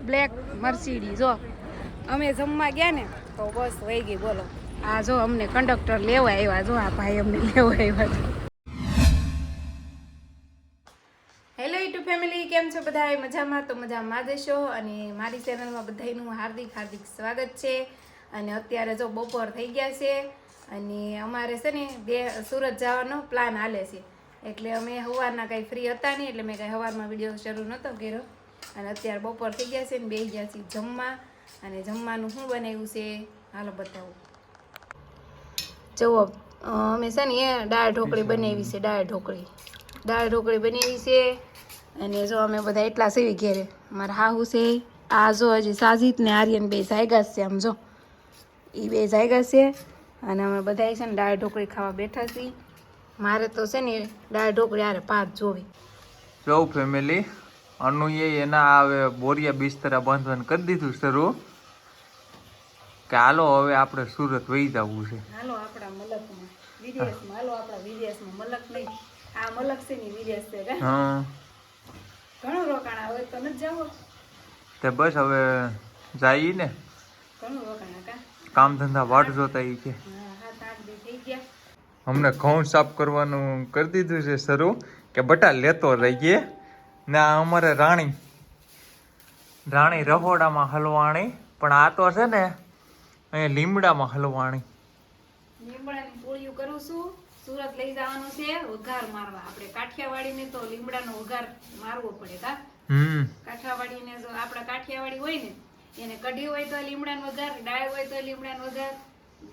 Black Mercedes. જો અમે જમવા ગયા ને તો બસ વહી ગઈ. બોલો આ જો અમને કંડક્ટર લેવા આવ્યા. જો આ ભાઈ અમને લેવા આવ્યા છે. હેલો યુટ્યુબ ફેમિલી, કેમ છો બધા? મજામાં? તો મજામાં દેશો. અને મારી ચેનલમાં બધાનું હાર્દિક હાર્દિક સ્વાગત છે. અને અત્યારે જો બપોર થઈ ગયા છે અને અમારે છે ને સુરત જવાનો પ્લાન હાલે છે. એટલે અમે સવારના કંઈ ફ્રી હતા નહીં, એટલે મેં કંઈ સવારમાં વિડીયો શરૂ નહોતો કર્યો. અને અત્યારે બપોર થઈ ગયા છે ને બેસી ગયા છીએ જમવા. અને જમવાનું શું બનાવ્યું છે હાલો બતાવું. જુઓ અમે છે ને એ દાળ ઢોકળી બનાવી છે. દાળ ઢોકળી બનાવી છે. અને જો અમે બધા એટલા સેવી ઘેરે મારા હાહુ છે. આ જો હજી સાજીદ ને આર્યન બે જાયગા છે. આમ જો એ બે જાયગા છે. અને અમે બધા છે ને દાળ ઢોકળી ખાવા બેઠા છીએ. મારે તો છે ને દાળ ઢોકળી આરે ભાત જોવી. જો ફેમિલી, અનુએ એના આવે બોરિયા બિસ્તરા બાંધવાનું કરી દીધું શરૂ કે હાલો હવે આપણે સુરત વહી જવું છે. હાલો આપણા મલકમાં વિદેશમાં. હાલો આપણા વિદેશમાં. મલક નહીં, આ મલક છે ને વિદેશ છે. હા, ઘણું રોકાણા હોય તો નથી જવું. તે બસ હવે જઈએ ને. ઘણું રોકાણા કા કામ ધંધા વાટ જોતા એ કે 7-8 દી થઈ ગયા. અમને ઘઉં સાફ કરવાનું કરી દીધું છે શરૂ કે બટા લેતો રહીએ ને. અમારે રાણી રહોડામાં હલવાણી, પણ આ તો છે ને અહીંયા લીમડામાં હલવાણી. લીમડાની પોળીઓ કરું છું. સુરત લઈ જવાનું છે વઘાર મારવા. આપણે કાઠિયાવાડીને તો લીમડાનો વઘાર મારવો પડે કા. કાઠિયાવાડીને જો આપણા કાઠિયાવાડી હોય ને એને કઢી હોય તો લીમડાનો વઘાર, દાળ હોય તો લીમડાનો વઘાર,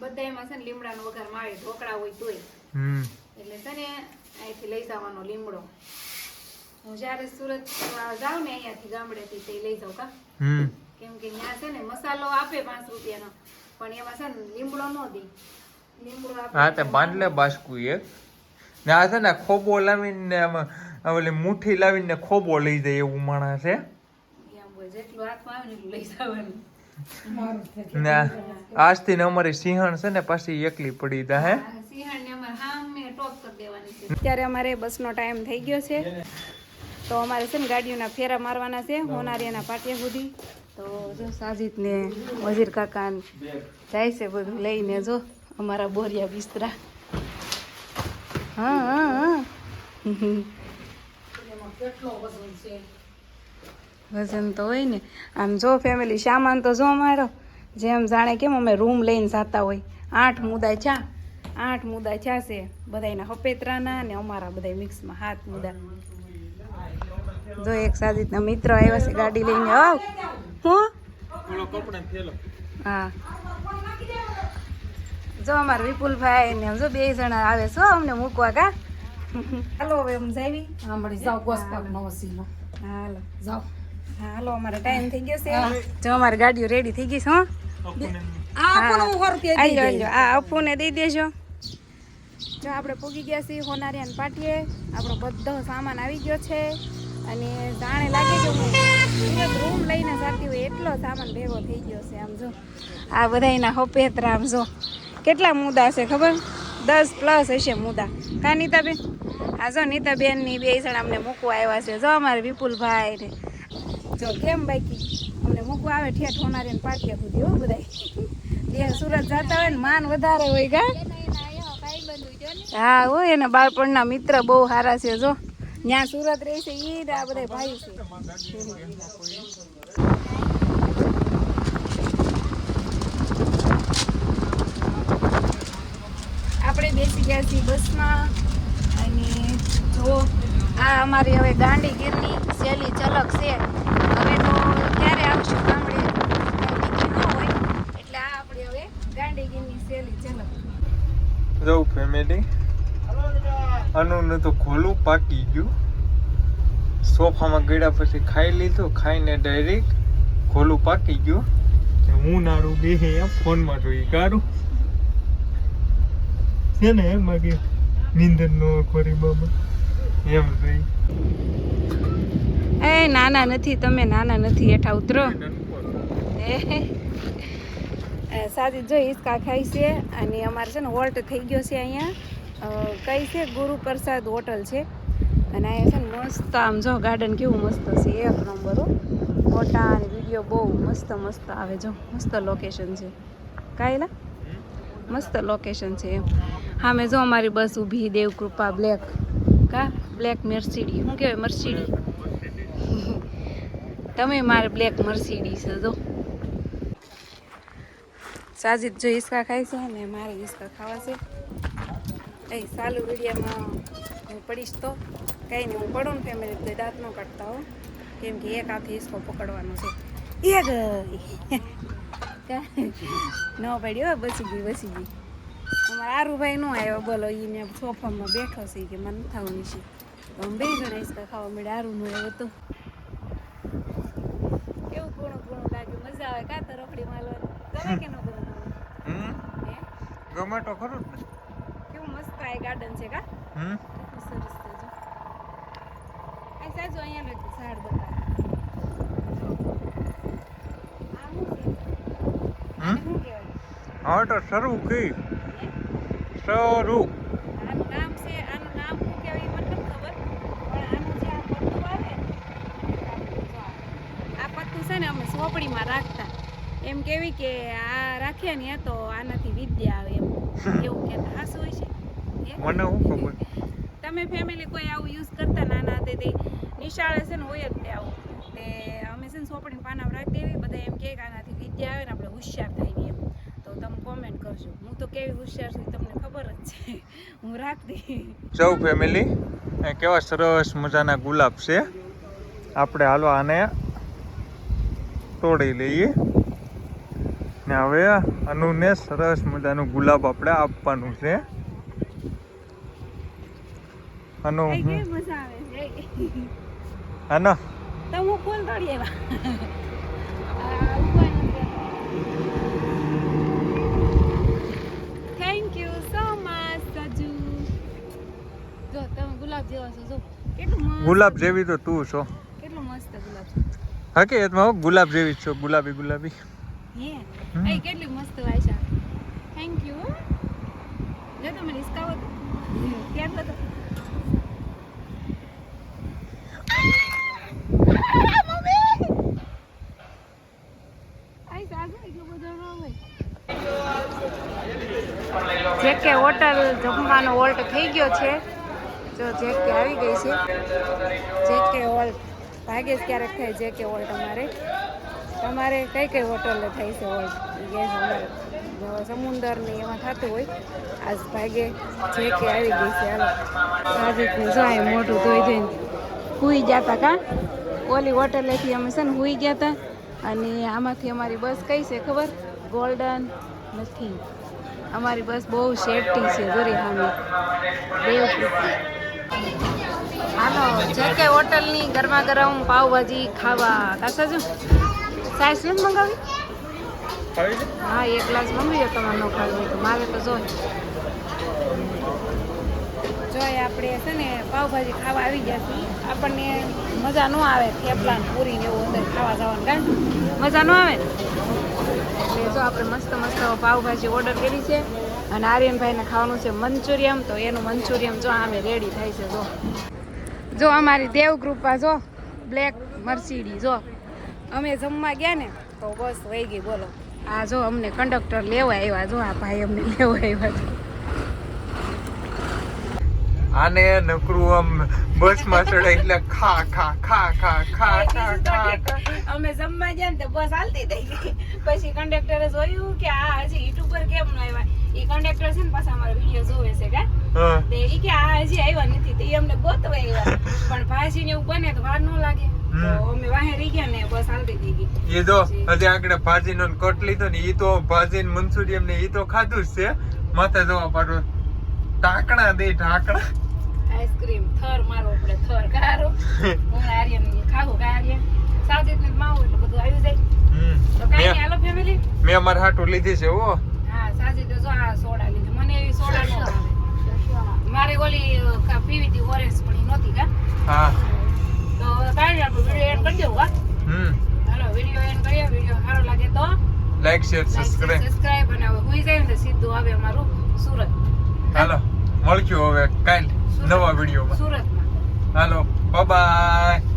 બધામાં છે ને લીમડાનો વઘાર મારે. ઢોકળા હોય તોય. એટલે છે ને અહીંથી લઈ જવાનો લીમડો. હું જયારે સુરત જાઉં ને અહીંયાથી ગામડેથી તે લઈ જાઉં કા. કેમ કે ત્યાં છે ને મસાલો આપે 5 રૂપિયાનો, પણ એમાં છે ને લીમડો ન દે. હા, તે બાંધલે બાસકું એક ને. આ છે ને ખોબો લાવીને ઓલી મુઠ્ઠી લાવીને ખોબો લઈ જાય એવું માણસ છે. જેટલું હાથમાં આવે ને એટલું લઈ જવાનું. આજથી ને અમારી સિંહણ છે ને પાછી એકલી પડી તા. હે, સિંહણને અમારે સામે ટોપ કરી દેવાની છે. અત્યારે અમારે બસનો ટાઈમ થઈ ગયો છે, તો અમારે છે ને ગાડીઓના ફેરા મારવાના છે હોનારીયાના પાટિયા સુધી. તો જો સાજીદ ને વજીર કાકા જાય છે બધું લઈને. જો અમારા બોરિયા બિસ્તરા. હા હા હા, કેટલો વજન છે. વજન તો હોય ને. આમ જો ફેમિલી, સામાન તો જો અમારો જેમ જાણે કેમ અમે રૂમ લઈને જતા હોય. 8 મુદ્દા ચા, 8 મુદ્દા ચા છે બધાના હપેતરાના ને અમારા બધા મિક્સમાં 7 મુદ્દા. જો એક સાજીદના મિત્ર આવ્યા છે ગાડી લઈને. આવ હું હા, જો અમારા વિપુલભાઈ ને જો 2 જણા આવે છે અમને મૂકવા કા. હાલો હવે એમ જાવી જાઓ ગોસપાક નો વસીલો. હાલો જાઓ. હાલો અમારો ટાઈમ થઈ ગયો છે. જો અમારી ગાડીઓ રેડી થઈ ગઈ છે. આ અફુને દઈ દેજો. જો આપણે પૂગી ગયા છીએ હોનારિયાન પાટીએ. આપણો બધો સામાન આવી ગયો છે. અને જાણે લાગે કે હું રૂમ લઈને જતી હોય એટલો સામાન ભેગો થઈ ગયો છે. આમ જો આ બધાના હપેતરા. આમ જો કેટલા મુદ્દા છે ખબર? 10+ હશે મુદ્દા કા નીતાબેન? આ જો નીતાબેનની 2 જણા અમને મૂકવા આવ્યા છે. જો અમારે વિપુલભાઈ ને જો કેમ બાકી અમને મૂકવા આવે ઠેઠ હોનારીને પાટિયા સુધી. હો બધા સુરત જતા હોય ને માન વધારે હોય કા. હા હોય, એના બાળપણના મિત્ર બહુ સારા છે. જો ત્યાં સુરત રહે છે ઈ આ બધા ભાઈ છે. આપણે બેસી ગયા છીએ બસમાં. અને જો આ અમારી હવે ગાંડીગીરની સહેલી ઝલક છે. હવે તો ક્યારે આવશું ગામડે ટિકિટ ન હોય એટલે આ આપણી હવે ગાંડીગીરની સહેલી ઝલક. જો ફેમિલી, અનુને તો ખોલું પાકી ગયું. સોફામાં ગળ્યા પછી ખાઈ લીધું. ખાઈને ડાયરેક્ટ ખોલું પાકી ગયું. હું નારું બે ફોનમાં જોઈ કારું છે ને એમાં કે નીંદર નો ખોરી બાબા એમ જોઈ. એ નાના નથી તમે, નાના નથી, હેઠા ઉતરો. સાજી જો હિસકા ખાઈ છે. અને અમારે છે ને હોલ્ટ થઈ ગયો છે અહીંયા. કઈ છે ગુરુ પ્રસાદ હોટલ છે. અને અહીંયા છે ને મસ્ત આમ જો ગાર્ડન કેવું મસ્ત છે. 1 નંબર. ફોટા અને વિડીયો વિડીયો બહુ મસ્ત મસ્ત આવે જો મસ્ત લોકેશન છે કાયલા મસ્ત લોકેશન છે એમ હા મેં જો અમારી બસ ઊભી દેવકૃપા બ્લેક કા બ્લેક મર્સિડીઝ શું કહેવાય મર્સિડીઝ તમે મારે બ્લેક મર્સિડીઝ છે જો સાજીદ જો હિસકા ખાય છે ને મારે હિસકા ખાવા છે એ ચાલુ વિડીયામાં હું પડીશ તો કંઈ નહીં હું પડું ને ફેમિલી તો દાંત ન કાઢતા હો કેમ કે એક હાથે હિસકો પકડવાનો છે એ ગઈ ન પડ્યો બચી ગઈ અમારા આરુભાઈ નો આવ્યો બોલો એને સોફામાં બેઠો છે કે મને થવું છે અમે બે જણા હિસકા ખાવા મળે આરું નો આવ્યો તો કેવું ઘણું ઘણું લાગ્યું મજા આવે કા તો રખડી માલવાનું ગમે કે ન ગમે ગમે તો ખરું જ ને કેવું મસ્ત આ ગાર્ડન છે કા કેટલું સરસ છે જો આ સાજો અહીંયા નો ઝાડ બતાવે આ શું છે આને શું કહેવાય હા તો શરૂ કી શરૂ આનું નામ છે આનું નામ શું કહેવાય મને નથી ખબર પણ આનું જે આ પત્તું આવે ને આ પત્તું છે ને અમે સોપડીમાં રાખતા એમ કેવી કે આ રાખીએ ને તો આનાથી વિદ્યા આવે એમ એવું કહેતા હાસું હોય છે મને શું ખબર તમે ફેમિલી કોઈ આવું યુઝ કરતા નાના તે નિશાળે છે ને હોય જ તે આવું તે અમે છે ને સોપડીને પાના રાખી દેવી બધા એમ કહે કે આનાથી વિદ્યા આવે ને આપણે હોશિયાર થઈ એમ તો તમે કોમેન્ટ કરજો હું તો કેવી હોશિયાર છું તમને ખબર જ છે હું રાખતી સૌ ફેમિલી કેવા સરસ મજાના ગુલાબ છે આપણે હાલો આને તોડી લઈએ ને હવે અનુને સરસ મજાનું ગુલાબ આપણે આપવાનું છે અનુ કેવી મજા આવે છે આનો તો હું ફૂલ તોડી થેન્ક યુ સો મચ સજુ જો તમે ગુલાબ જેવા છો જો કેટલું મસ્ત ગુલાબ જેવી તો તું છો કેટલું મસ્ત ગુલાબ છે હકીકતમાં ગુલાબ જેવી જ છો ગુલાબી ગુલાબી હે એ કેટલી મસ્ત વાયસા થેન્ક યુ જો તમે રિસ્કા હતો ત્યાં તો જેકે હોટલ જમવાનો હોલ્ટ થઈ ગયો છે જો જેકે આવી ગઈ છે જેકે હોલ્ટ ભાગે જ ક્યારેક થાય જેકે હોલ્ટ તમારે કઈ કઈ હોટલે થાય છે હોલ્ટ ગેસ અમારે સમુંદર ને એમાં થતું હોય આજ ભાગે જેકે આવી ગઈ છે હાલો સાજીદને જાય મોઢું ધોઈ ધોઈને હુઈ ગયા હતા કા ઓલી હોટલેથી અમે છે ને હુઈ ગયા હતા અને આમાંથી અમારી બસ કઈ છે ખબર ગોલ્ડન નથી અમારી બસ બહુ સેફટી છે જરી સામે દેવકૃપા હાલો જેકે હોટલની ગરમા ગરમ પાવભાજી ખાવા કાસા જો સાઈઝ નથી મંગાવી હા એક ગ્લાસ મંગાવી તમારે ન ખાવી હોય તો મારે તો જોઈએ આપણે છે ને પાવભાજી ખાવા આવી ગયા છીએ આપણને મજા ન આવે થેપલા ને પૂરી ને એવું અંદર ખાવા જવાનું કાં મજા ન આવે ને એટલે જો આપણે મસ્ત મસ્ત પાવભાજી ઓર્ડર કરી છે અને આર્યનભાઈને ખાવાનું છે મંચુરિયમ તો એનું મંચુરિયમ જો આમે રેડી થાય છે જો અમારી દેવકૃપા જો બ્લેક મર્સિડીઝ જો અમે જમવા ગયા ને તો બસ વહી ગઈ બોલો આ જો અમને કંડક્ટર લેવા આવ્યા જો આ ભાઈ અમને લેવા આવ્યા છે આને નકરું આમ બસમાં ચડે એટલે ખા ખા ખા ખા ખા ખા ખા અમે જમવા ગયા ને તો બસ હાલતી થઈ ગઈ પછી કંડક્ટરે જોયું કે આ હજી યુટ્યુબ પર કેમ ન આવ્યા એ કંડક્ટર છે ને પાછા અમારો વિડીયો જોવે છે કે તે ઈ કે આ હજી આવ્યા નથી તે અમને ગોતવા આવ્યા પણ ભાજી ને એવું બને તો વાર ન લાગે તો અમે વાહે રહી ગયા ને બસ હાલતી થઈ ગઈ એ તો હજી આગળ ભાજીનો કટ લીધો ને ઈ તો ભાજી ને મંચુરિયમ ને ઈ તો ખાધું જ છે માથે જોવા પાડો ઢાંકણા દે ઢાંકણા આઈસ્ક્રીમ થર મારો આપણે થર કારો હું આર્યન ખાવું કે આર્યન સાજીદ ને માવું એટલે બધું આવી જાય તો કાઈ નહીં હાલો ફેમિલી મેં અમાર હાટું લીધી છે ઓ હા સાજીદ જો આ સોડા લીધી મને એવી સોડા નો આવે મારે ઓલી પીવીટી ઓરેન્જ પણ ઈ નહોતી કા હા તો કાઈ આપણે વિડિયો એન્ડ કરી દેવું હાલો વિડિયો એન્ડ કરીએ વિડિયો સારો લાગે તો લાઈક શેર સબસ્ક્રાઇબ અને હવે હુઈ જાય ને સીધું આવે અમારું સુરત હાલો મળ્યું હવે કાલ નવા વિડીયોમાં સુરતમાં હાલો બાય બાય